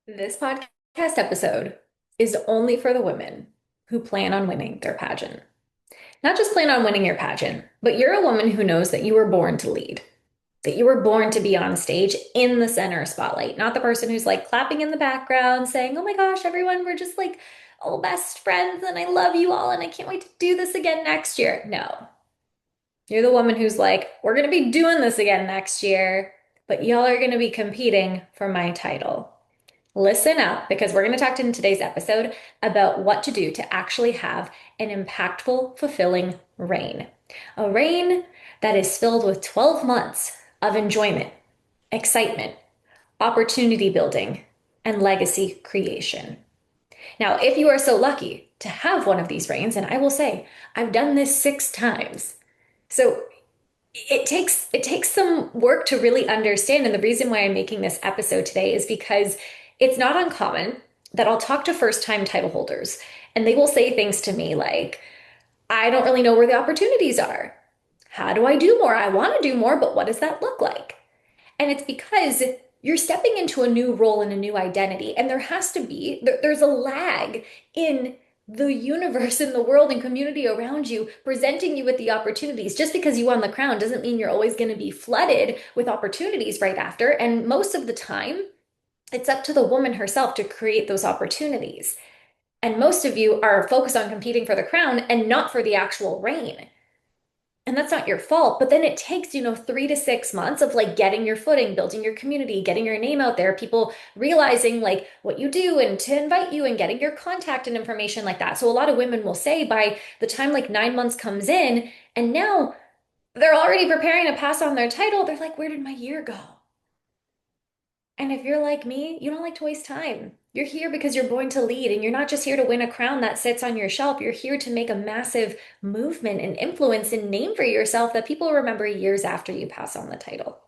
This podcast episode is only for the women who plan on winning their pageant. Not just plan on winning your pageant, but you're a woman who knows that you were born to lead, that you were born to be on stage in the center spotlight, not the person who's like clapping in the background saying, "Oh my gosh, everyone, we're just like all best friends and I love you all and I can't wait to do this again next year." No, you're the woman who's like, "We're going to be doing this again next year, but y'all are going to be competing for my title." Listen up because we're going to talk in today's episode about what to do to actually have an impactful, fulfilling reign. A reign that is filled with 12 months of enjoyment, excitement, opportunity building, and legacy creation. Now, if you are so lucky to have one of these reigns, and I will say, I've done this 6 times. So it takes some work to really understand. And the reason why I'm making this episode today is because it's not uncommon that I'll talk to first-time title holders and they will say things to me like, "I don't really know where the opportunities are. How do I do more? I want to do more, but what does that look like?" And it's because you're stepping into a new role and a new identity. And there has to be, there's a lag in the universe and the world and community around you presenting you with the opportunities. Just because you won the crown doesn't mean you're always going to be flooded with opportunities right after. And most of the time, it's up to the woman herself to create those opportunities. And most of you are focused on competing for the crown and not for the actual reign. And that's not your fault. But then it takes, 3 to 6 months of like getting your footing, building your community, getting your name out there, people realizing like what you do and to invite you and getting your contact and information like that. So a lot of women will say by the time like 9 months comes in, and now they're already preparing to pass on their title, they're like, "Where did my year go?" And if you're like me, you don't like to waste time. You're here because you're born to lead, and you're not just here to win a crown that sits on your shelf. You're here to make a massive movement and influence and name for yourself that people remember years after you pass on the title.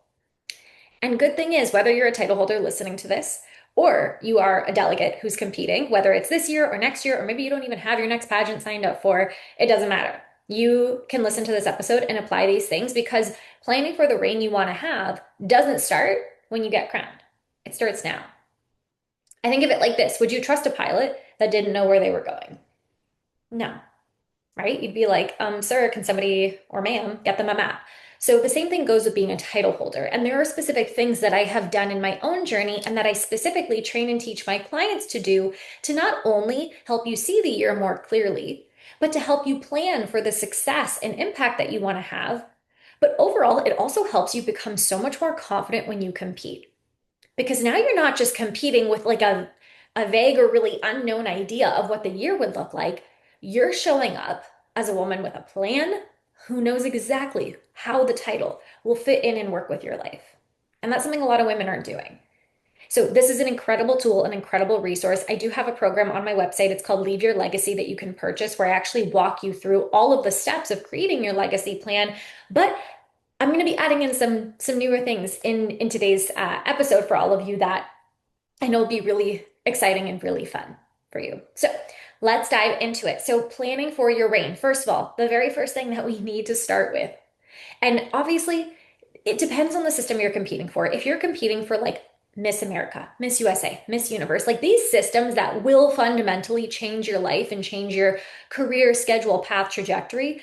And good thing is, whether you're a title holder listening to this, or you are a delegate who's competing, whether it's this year or next year, or maybe you don't even have your next pageant signed up for, it doesn't matter. You can listen to this episode and apply these things because planning for the reign you want to have doesn't start when you get crowned. It starts now. I think of it like this. Would you trust a pilot that didn't know where they were going? No, right? You'd be like, "Sir, can somebody or ma'am get them a map?" So the same thing goes with being a title holder. And there are specific things that I have done in my own journey and that I specifically train and teach my clients to do to not only help you see the year more clearly, but to help you plan for the success and impact that you want to have. But overall, it also helps you become so much more confident when you compete. Because now you're not just competing with like a vague or really unknown idea of what the year would look like. You're showing up as a woman with a plan who knows exactly how the title will fit in and work with your life. And that's something a lot of women aren't doing. So this is an incredible tool, an incredible resource. I do have a program on my website. It's called Leave Your Legacy that you can purchase, where I actually walk you through all of the steps of creating your legacy plan. But I'm going to be adding in some newer things in today's episode for all of you that I know will be really exciting and really fun for you. So let's dive into it. So planning for your reign. First of all, the very first thing that we need to start with, and obviously it depends on the system you're competing for. If you're competing for like Miss America, Miss USA, Miss Universe, like these systems that will fundamentally change your life and change your career schedule, path, trajectory,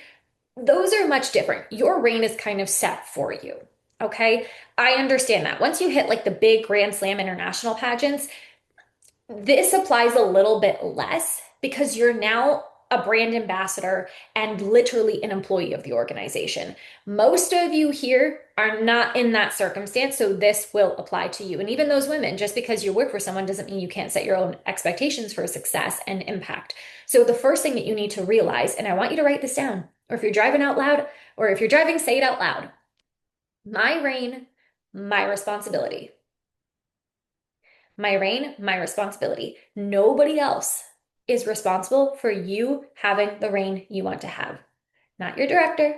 those are much different. Your reign is kind of set for you. Okay. I understand that. Once you hit like the big Grand Slam international pageants, this applies a little bit less because you're now a brand ambassador and literally an employee of the organization. Most of you here are not in that circumstance, so this will apply to you. And even those women, just because you work for someone doesn't mean you can't set your own expectations for success and impact. So the first thing that you need to realize, and I want you to write this down, or if you're driving out loud, or if you're driving, say it out loud. My reign, my responsibility. My reign, my responsibility. Nobody else is responsible for you having the reign you want to have. Not your director,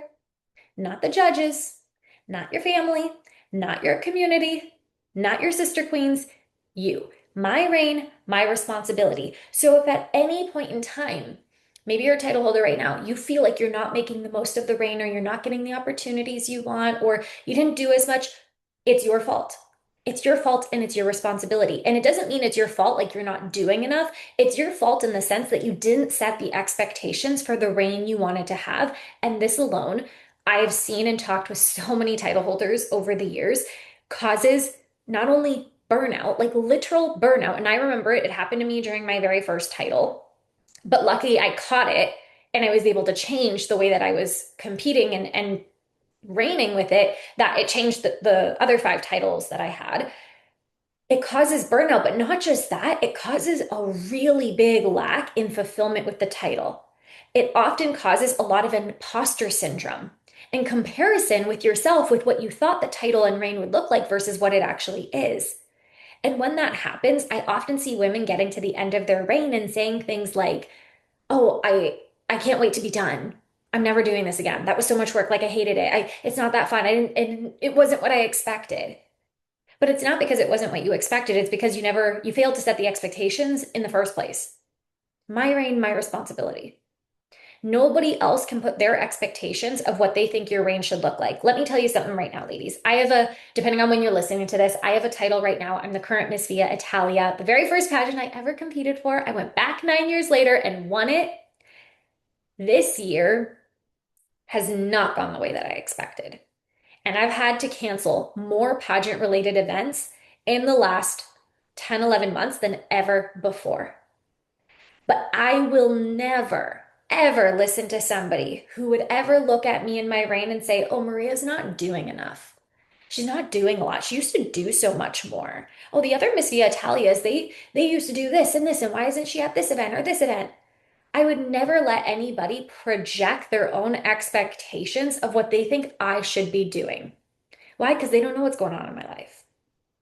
not the judges, not your family, not your community, not your sister queens, you. My reign, my responsibility. So if at any point in time, maybe you're a title holder right now, you feel like you're not making the most of the reign or you're not getting the opportunities you want or you didn't do as much, it's your fault. It's your fault and it's your responsibility. And it doesn't mean it's your fault like you're not doing enough. It's your fault in the sense that you didn't set the expectations for the reign you wanted to have. And this alone, I've seen and talked with so many title holders over the years, causes not only burnout, like literal burnout. And I remember it happened to me during my very first title, but luckily I caught it and I was able to change the way that I was competing and reigning with it, that it changed the other five titles that I had. It causes burnout, but not just that, it causes a really big lack in fulfillment with the title. It often causes a lot of imposter syndrome and comparison with yourself with what you thought the title and reign would look like versus what it actually is. And when that happens, I often see women getting to the end of their reign and saying things like, "Oh, I can't wait to be done. I'm never doing this again. That was so much work. Like I hated it. It's not that fun. It wasn't what I expected." But it's not because it wasn't what you expected. It's because you failed to set the expectations in the first place. My reign, my responsibility. Nobody else can put their expectations of what they think your reign should look like. Let me tell you something right now, ladies. Depending on when you're listening to this, I have a title right now. I'm the current Miss Via Italia, the very first pageant I ever competed for. I went back 9 years later and won it. This year has not gone the way that I expected. And I've had to cancel more pageant related events in the last 10, 11 months than ever before. But I will never, ever listen to somebody who would ever look at me in my reign and say, "Oh, Maria's not doing enough. She's not doing a lot. She used to do so much more. Oh, the other Miss Via Italias, they used to do this, and why isn't she at this event or this event?" I would never let anybody project their own expectations of what they think I should be doing. Why? Because they don't know what's going on in my life.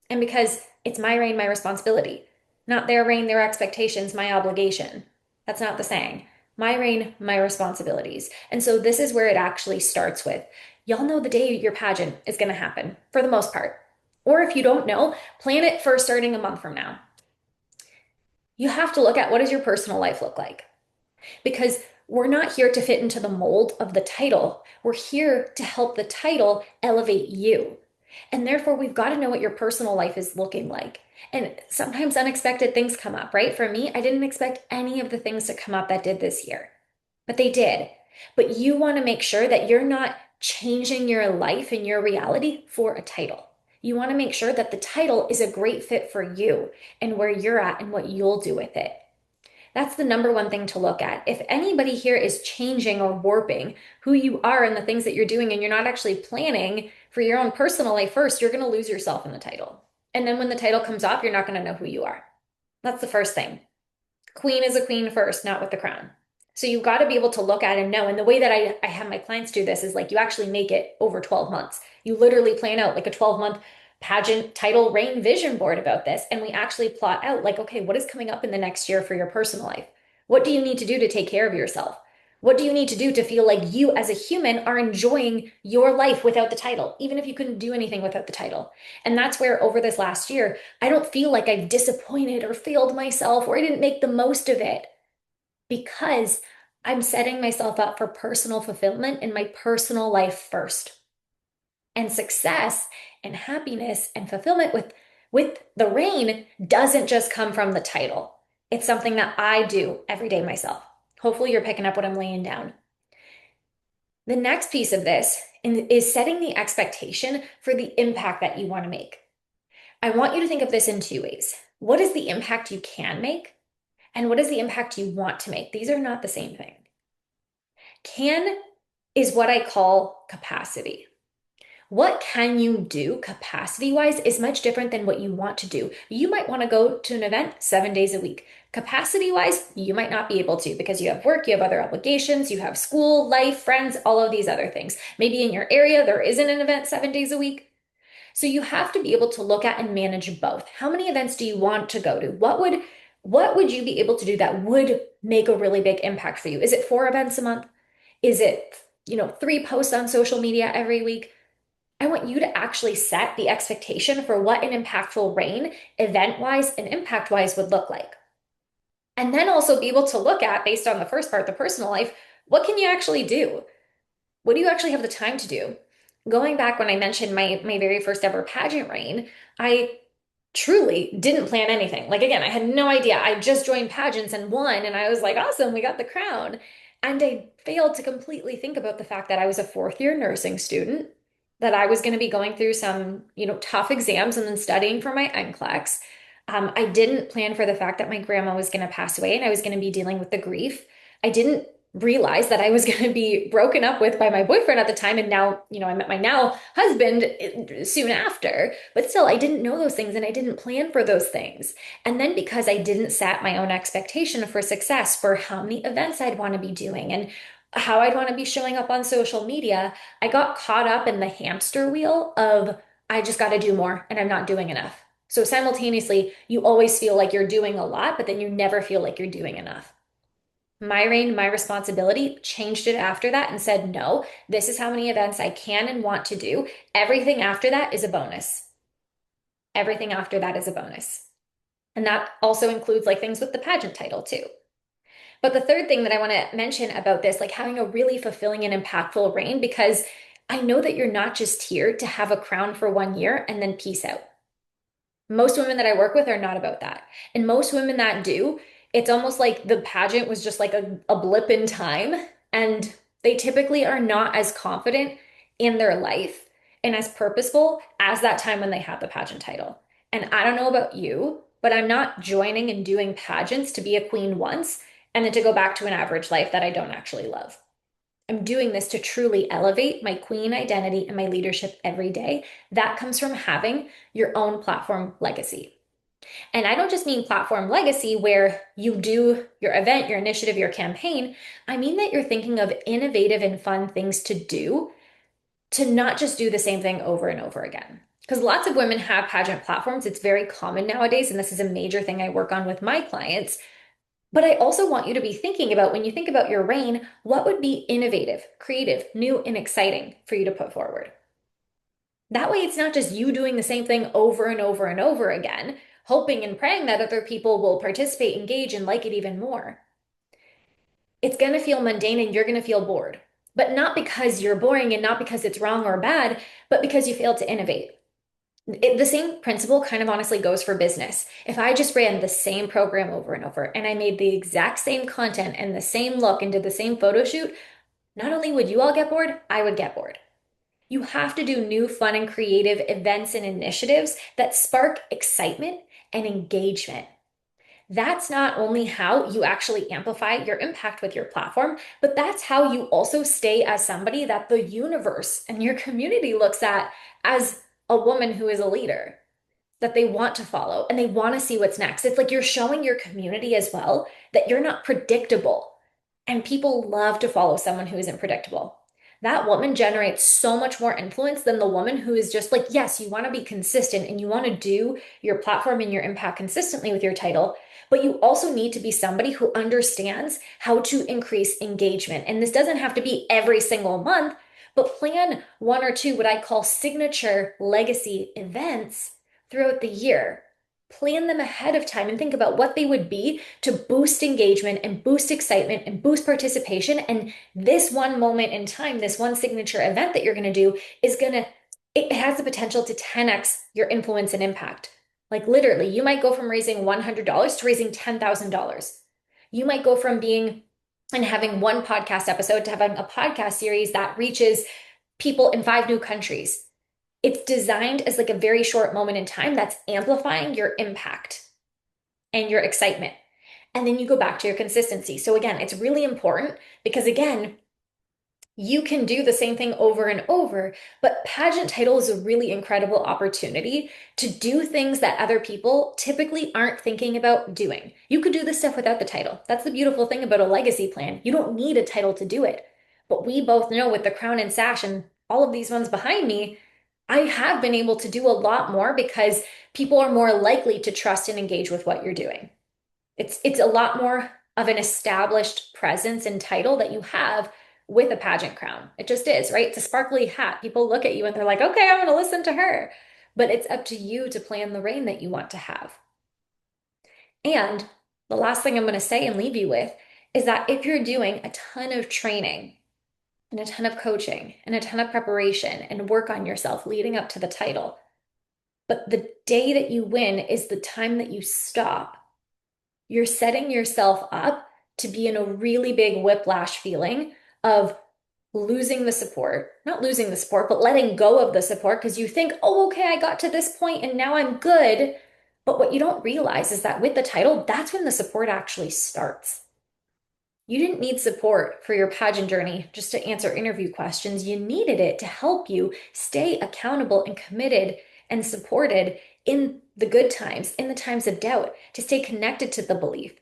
And because it's my reign, my responsibility, not their reign, their expectations, my obligation. That's not the saying. My reign, my responsibilities. And so this is where it actually starts with, y'all know the day your pageant is going to happen for the most part. Or if you don't know, plan it for starting a month from now. You have to look at, what does your personal life look like? Because we're not here to fit into the mold of the title. We're here to help the title elevate you. And therefore, we've got to know what your personal life is looking like. And sometimes unexpected things come up, right? For me, I didn't expect any of the things to come up that did this year, but they did. But you want to make sure that you're not changing your life and your reality for a title. You want to make sure that the title is a great fit for you and where you're at and what you'll do with it. That's the number one thing to look at. If anybody here is changing or warping who you are and the things that you're doing, and you're not actually planning for your own personal life first, you're going to lose yourself in the title. And then when the title comes off, you're not going to know who you are. That's the first thing. Queen is a queen first, not with the crown. So you've got to be able to look at and know. And the way that I have my clients do this is like you actually make it over 12 months. You literally plan out like a 12-month pageant title reign vision board about this. And we actually plot out like, okay, what is coming up in the next year for your personal life? What do you need to do to take care of yourself? What do you need to do to feel like you as a human are enjoying your life without the title, even if you couldn't do anything without the title? And that's where over this last year, I don't feel like I've disappointed or failed myself or I didn't make the most of it because I'm setting myself up for personal fulfillment in my personal life first. And success and happiness and fulfillment with the reign doesn't just come from the title. It's something that I do every day myself. Hopefully you're picking up what I'm laying down. The next piece of this is setting the expectation for the impact that you want to make. I want you to think of this in two ways. What is the impact you can make? And what is the impact you want to make? These are not the same thing. Can is what I call capacity. What can you do capacity wise is much different than what you want to do. You might want to go to an event 7 days a week. Capacity wise, you might not be able to because you have work, you have other obligations, you have school, life, friends, all of these other things. Maybe in your area, there isn't an event 7 days a week. So you have to be able to look at and manage both. How many events do you want to go to? What would you be able to do that would make a really big impact for you? Is it 4 events a month? Is it, 3 posts on social media every week? I want you to actually set the expectation for what an impactful reign, event-wise and impact-wise, would look like. And then also be able to look at, based on the first part, the personal life, what can you actually do? What do you actually have the time to do? Going back when I mentioned my very first ever pageant reign, I truly didn't plan anything. Like again, I had no idea. I just joined pageants and won, and I was like, awesome, we got the crown. And I failed to completely think about the fact that I was a fourth year nursing student, that I was going to be going through some, tough exams and then studying for my NCLEX. I didn't plan for the fact that my grandma was going to pass away and I was going to be dealing with the grief. I didn't realize that I was going to be broken up with by my boyfriend at the time. And now, I met my now husband soon after. But still, I didn't know those things and I didn't plan for those things. And then because I didn't set my own expectation for success for how many events I'd want to be doing and how I'd want to be showing up on social media, I got caught up in the hamster wheel of I just got to do more and I'm not doing enough. So simultaneously, you always feel like you're doing a lot, but then you never feel like you're doing enough. My reign, my responsibility, changed it after that and said, no, this is how many events I can and want to do. Everything after that is a bonus. Everything after that is a bonus. And that also includes like things with the pageant title too. But the third thing that I want to mention about this, like having a really fulfilling and impactful reign, because I know that you're not just here to have a crown for 1 year and then peace out. Most women that I work with are not about that. And most women that do, it's almost like the pageant was just like a blip in time. And they typically are not as confident in their life and as purposeful as that time when they had the pageant title. And I don't know about you, but I'm not joining and doing pageants to be a queen once and then to go back to an average life that I don't actually love. I'm doing this to truly elevate my queen identity and my leadership every day. That comes from having your own platform legacy. And I don't just mean platform legacy where you do your event, your initiative, your campaign. I mean that you're thinking of innovative and fun things to do to not just do the same thing over and over again. Because lots of women have pageant platforms. It's very common nowadays. And this is a major thing I work on with my clients. But I also want you to be thinking about when you think about your reign, what would be innovative, creative, new, and exciting for you to put forward? That way, it's not just you doing the same thing over and over and over again, hoping and praying that other people will participate, engage, and like it even more. It's going to feel mundane and you're going to feel bored. But not because you're boring and not because it's wrong or bad, but because you failed to innovate. The same principle kind of honestly goes for business. If I just ran the same program over and over and I made the exact same content and the same look and did the same photo shoot, not only would you all get bored, I would get bored. You have to do new, fun, and creative events and initiatives that spark excitement and engagement. That's not only how you actually amplify your impact with your platform, but that's how you also stay as somebody that the universe and your community looks at as a woman who is a leader that they want to follow and they want to see what's next. It's like you're showing your community as well that you're not predictable. And people love to follow someone who isn't predictable. That woman generates so much more influence than the woman who is just like, yes, you want to be consistent and you want to do your platform and your impact consistently with your title, but you also need to be somebody who understands how to increase engagement. And this doesn't have to be every single month, but plan one or two what I call signature legacy events throughout the year. Plan them ahead of time and think about what they would be to boost engagement and boost excitement and boost participation. And this one moment in time, this one signature event that you're going to do is going to, it has the potential to 10x your influence and impact. Like literally, you might go from raising $100 to raising $10,000. You might go from being and having one podcast episode to having a podcast series that reaches people in 5 new countries. It's designed as like a very short moment in time that's amplifying your impact and your excitement. And then you go back to your consistency. So again, it's really important because again, you can do the same thing over and over, but pageant title is a really incredible opportunity to do things that other people typically aren't thinking about doing. You could do this stuff without the title. That's the beautiful thing about a legacy plan. You don't need a title to do it. But we both know with the crown and sash and all of these ones behind me, I have been able to do a lot more because people are more likely to trust and engage with what you're doing. It's a lot more of an established presence and title that you have with a pageant crown. It just is, right? It's a sparkly hat. People look at you and they're like, okay, I'm going to listen to her. But it's up to you to plan the reign that you want to have. And the last thing I'm going to say and leave you with is that if you're doing a ton of training and a ton of coaching and a ton of preparation and work on yourself leading up to the title, But the day that you win is the time that you stop. You're setting yourself up to be in a really big whiplash feeling of losing the support, not losing the support, but letting go of the support because you think, oh, okay, I got to this point and now I'm good. But what you don't realize is that with the title, that's when the support actually starts. You didn't need support for your pageant journey just to answer interview questions. You needed it to help you stay accountable and committed and supported in the good times, in the times of doubt, to stay connected to the belief.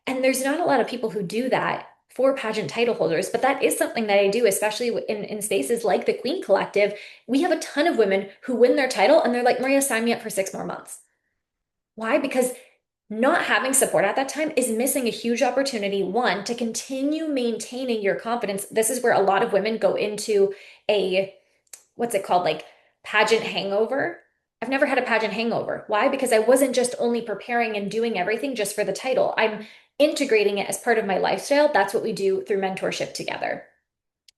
And there's not a lot of people who do that for pageant title holders, but that is something that I do, especially in spaces like the Queen Collective. We have a ton of women who win their title and they're like, Maria, sign me up for 6 more months. Why? Because not having support at that time is missing a huge opportunity, one, to continue maintaining your confidence. This is where a lot of women go into a, what's it called, like pageant hangover. I've never had a pageant hangover. Why? Because I wasn't just only preparing and doing everything just for the title. I'm integrating it as part of my lifestyle. That's what we do through mentorship together.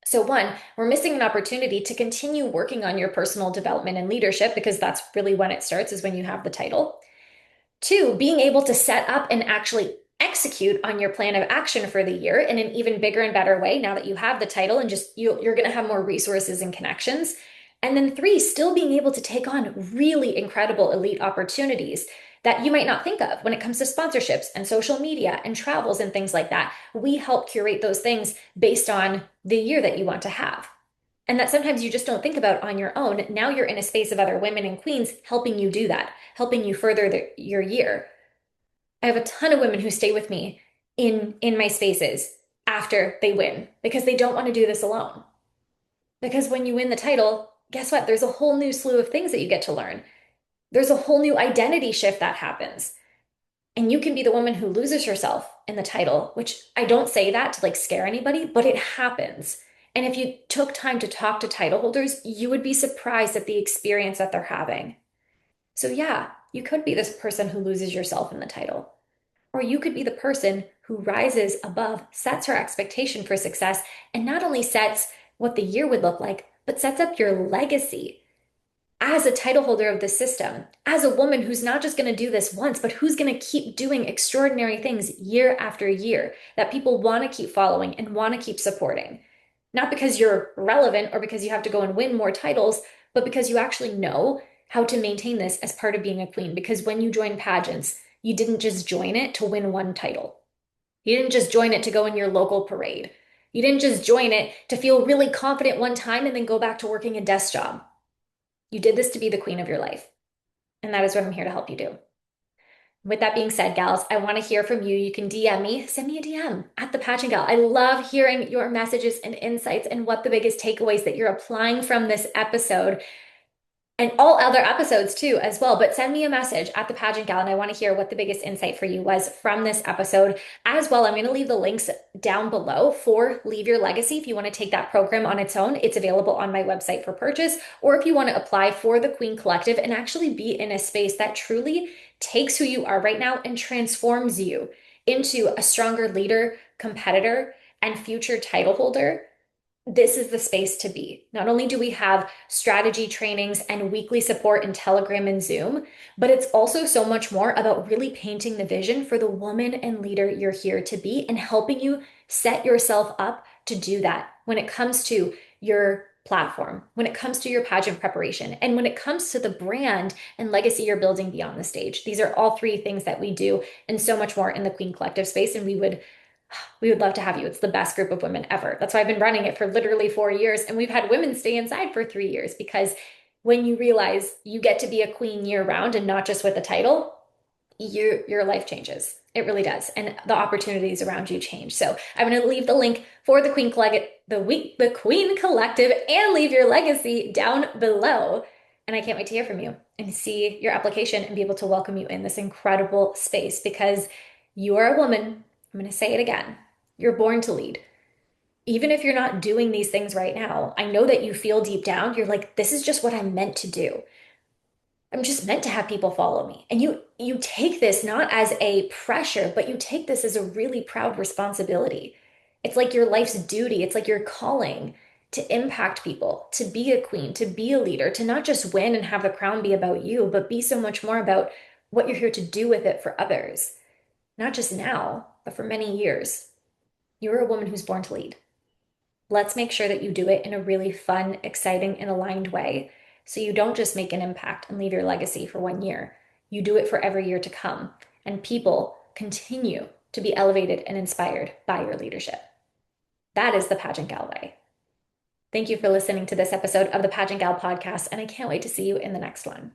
So, one, we're missing an opportunity to continue working on your personal development and leadership because that's really when it starts, is when you have the title. Two, being able to set up and actually execute on your plan of action for the year in an even bigger and better way now that you have the title and just you're going to have more resources and connections. And then three, still being able to take on really incredible elite opportunities that you might not think of when it comes to sponsorships and social media and travels and things like that. We help curate those things based on the year that you want to have. And that sometimes you just don't think about on your own. Now you're in a space of other women and queens helping you do that, helping you further your year. I have a ton of women who stay with me in my spaces after they win because they don't want to do this alone. Because when you win the title, guess what? There's a whole new slew of things that you get to learn. There's a whole new identity shift that happens. And you can be the woman who loses herself in the title, which I don't say that to like scare anybody, but it happens. And if you took time to talk to title holders, you would be surprised at the experience that they're having. So, yeah, you could be this person who loses yourself in the title. Or you could be the person who rises above, sets her expectation for success, and not only sets what the year would look like, but sets up your legacy as a title holder of the system, as a woman who's not just going to do this once, but who's going to keep doing extraordinary things year after year that people want to keep following and want to keep supporting. Not because you're relevant or because you have to go and win more titles, but because you actually know how to maintain this as part of being a queen. Because when you join pageants, you didn't just join it to win one title. You didn't just join it to go in your local parade. You didn't just join it to feel really confident one time and then go back to working a desk job. You did this to be the queen of your life. And that is what I'm here to help you do. With that being said, gals, I want to hear from you. You can DM me, send me a DM at the Pageant Gal. I love hearing your messages and insights and what the biggest takeaways that you're applying from this episode and all other episodes too as well. But send me a message at the Pageant Gal, and I want to hear what the biggest insight for you was from this episode as well. I'm going to leave the links down below for Leave Your Legacy. If you want to take that program on its own, it's available on my website for purchase. Or if you want to apply for the Queen Collective and actually be in a space that truly takes who you are right now and transforms you into a stronger leader, competitor, and future title holder, this is the space to be. Not only do we have strategy trainings and weekly support in Telegram and Zoom, but it's also so much more about really painting the vision for the woman and leader you're here to be and helping you set yourself up to do that when it comes to your platform, when it comes to your pageant preparation, and when it comes to the brand and legacy you're building beyond the stage. These are all three things that we do and so much more in the Queen Collective space, and we would love to have you. It's the best group of women ever. That's why I've been running it for literally 4 years. And we've had women stay inside for 3 years because when you realize you get to be a queen year round and not just with a title, your life changes. It really does. And the opportunities around you change. So I'm going to leave the link for the Queen Collective, the Queen Collective and Leave Your Legacy down below. And I can't wait to hear from you and see your application and be able to welcome you in this incredible space because you are a woman. I'm going to say it again. You're born to lead. Even if you're not doing these things right now, I know that you feel deep down, you're like, this is just what I'm meant to do. I'm just meant to have people follow me. And you take this not as a pressure, but you take this as a really proud responsibility. It's like your life's duty. It's like your calling. to impact people, to be a queen, to be a leader, to not just win and have the crown be about you, but be so much more about what you're here to do with it for others, not just now, but for many years. You're a woman who's born to lead. Let's make sure that you do it in a really fun, exciting, and aligned way so you don't just make an impact and leave your legacy for 1 year. You do it for every year to come, and people continue to be elevated and inspired by your leadership. That is the Pageant Gal way. Thank you for listening to this episode of the Pageant Gal podcast, and I can't wait to see you in the next one.